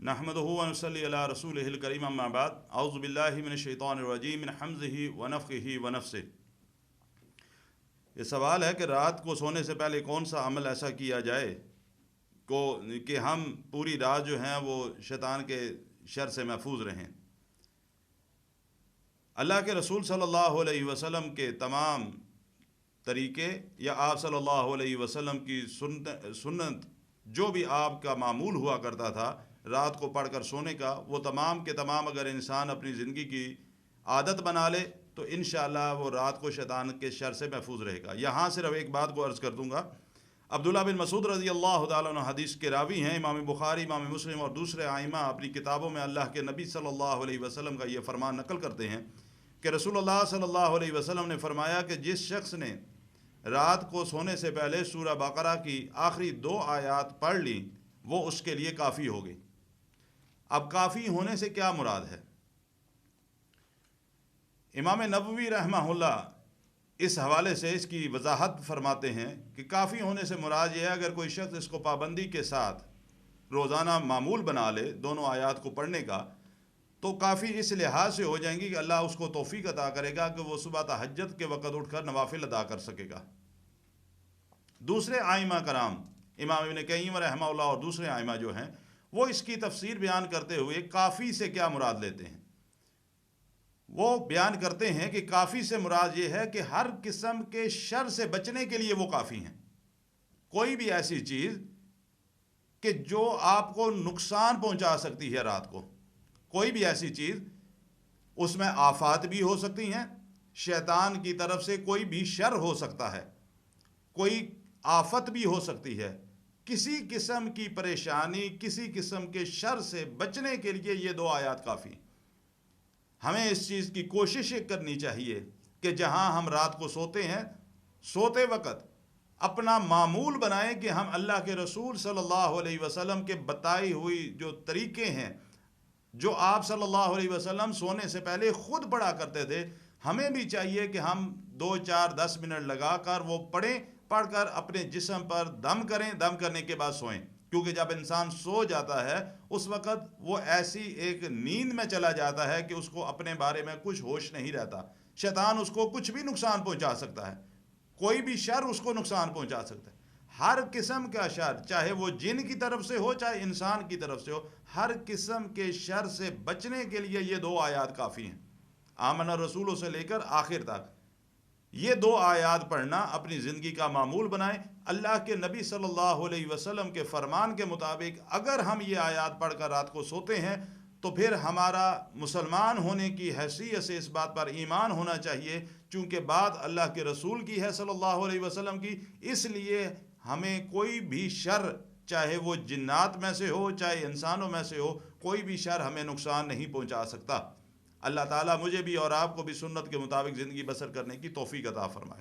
नहमदुहु व नसल्ली अला रसूलिहिल करीम अम्मा बाद औज़ु बिल्लाहि मिनश शैतानिर रजीम मिन हम्ज़िहि व नफ़्ख़िहि व नफ़्सिहि। ये सवाल है कि रात को सोने से पहले कौन सा अमल ऐसा किया जाए कि हम पूरी रात जो हैं वो शैतान के शर से महफूज रहें। अल्लाह के रसूल सल्लल्लाहु अलैहि वसल्लम के तमाम तरीके या आप सल्लल्लाहु अलैहि वसल्लम की सुन्नत जो भी आपका मामूल हुआ करता था रात को पढ़कर सोने का, वो तमाम के तमाम अगर इंसान अपनी ज़िंदगी की आदत बना ले तो इंशाअल्लाह वो रात को शैतान के शर से महफूज रहेगा। यहाँ सिर्फ एक बात को अर्ज़ कर दूँगा। अब्दुल्लाह बिन मसूद रज़ी अल्लाह ताला अन्हु हदीस के रावी हैं। इमाम बुखारी, इमाम मुस्लिम और दूसरे आइमा अपनी किताबों में अल्लाह के नबी सल्लल्लाहु अलैहि वसल्लम का ये फरमान नकल करते हैं कि रसूलुल्लाह सल्लल्लाहु अलैहि वसल्लम ने फरमाया कि जिस शख्स ने रात को सोने से पहले सूरह बकरा की आखिरी 2 आयात पढ़ ली वो उसके लिए काफ़ी हो गई। अब काफ़ी होने से क्या मुराद है? इमाम नबवी रहमहुल्लाह इस हवाले से इसकी वजाहत फरमाते हैं कि काफ़ी होने से मुराद ये है अगर कोई शख्स इसको पाबंदी के साथ रोज़ाना मामूल बना ले दोनों आयात को पढ़ने का, तो काफ़ी इस लिहाज से हो जाएंगी कि अल्लाह उसको तौफीक अता करेगा कि वो सुबह तहज्जुद के वक़्त उठकर नवाफिल अदा कर सकेगा। दूसरे आइमा कराम इमाम इब्न क़य्यिम रहमहुल्लाह और दूसरे आइमा जो हैं वो इसकी तफसीर बयान करते हुए काफ़ी से क्या मुराद लेते हैं। वो बयान करते हैं कि काफ़ी से मुराद ये है कि हर किस्म के शर से बचने के लिए वो काफ़ी हैं। कोई भी ऐसी चीज़ कि जो आपको नुकसान पहुंचा सकती है रात को, कोई भी ऐसी चीज़, उसमें आफात भी हो सकती हैं, शैतान की तरफ से कोई भी शर हो सकता है, कोई आफत भी हो सकती है, किसी किस्म की परेशानी, किसी किस्म के शर से बचने के लिए ये 2 आयात काफ़ी। हमें इस चीज़ की कोशिश करनी चाहिए कि जहाँ हम रात को सोते हैं, सोते वक़्त अपना मामूल बनाएं कि हम अल्लाह के रसूल सल्लल्लाहु अलैहि वसल्लम के बताई हुई जो तरीक़े हैं, जो आप सल्लल्लाहु अलैहि वसल्लम सोने से पहले ख़ुद पढ़ा करते थे, हमें भी चाहिए कि हम 2, 4, 10 मिनट लगाकर वो पढ़ें, पढ़कर अपने जिस्म पर दम करें, दम करने के बाद सोएं। क्योंकि जब इंसान सो जाता है उस वक़्त वो ऐसी एक नींद में चला जाता है कि उसको अपने बारे में कुछ होश नहीं रहता। शैतान उसको कुछ भी नुकसान पहुंचा सकता है, कोई भी शर उसको नुकसान पहुंचा सकता है। हर किस्म का शर, चाहे वो जिन की तरफ से हो चाहे इंसान की तरफ से हो, हर किस्म के शर से बचने के लिए ये 2 आयात काफ़ी हैं। आमना रसूलों से लेकर आखिर तक ये 2 आयात पढ़ना अपनी ज़िंदगी का मामूल बनाएं। अल्लाह के नबी सल्लल्लाहु अलैहि वसल्लम के फरमान के मुताबिक अगर हम ये आयात पढ़कर रात को सोते हैं तो फिर हमारा मुसलमान होने की हैसियत से इस बात पर ईमान होना चाहिए, चूँकि बात अल्लाह के रसूल की है सल्लल्लाहु अलैहि वसल्लम की, इसलिए हमें कोई भी शर, चाहे वो जिन्नात में से हो चाहे इंसानों में से हो, कोई भी शर हमें नुकसान नहीं पहुँचा सकता। अल्लाह ताला मुझे भी और आपको भी सुन्नत के मुताबिक ज़िंदगी बसर करने की तौफीक अता फरमाए।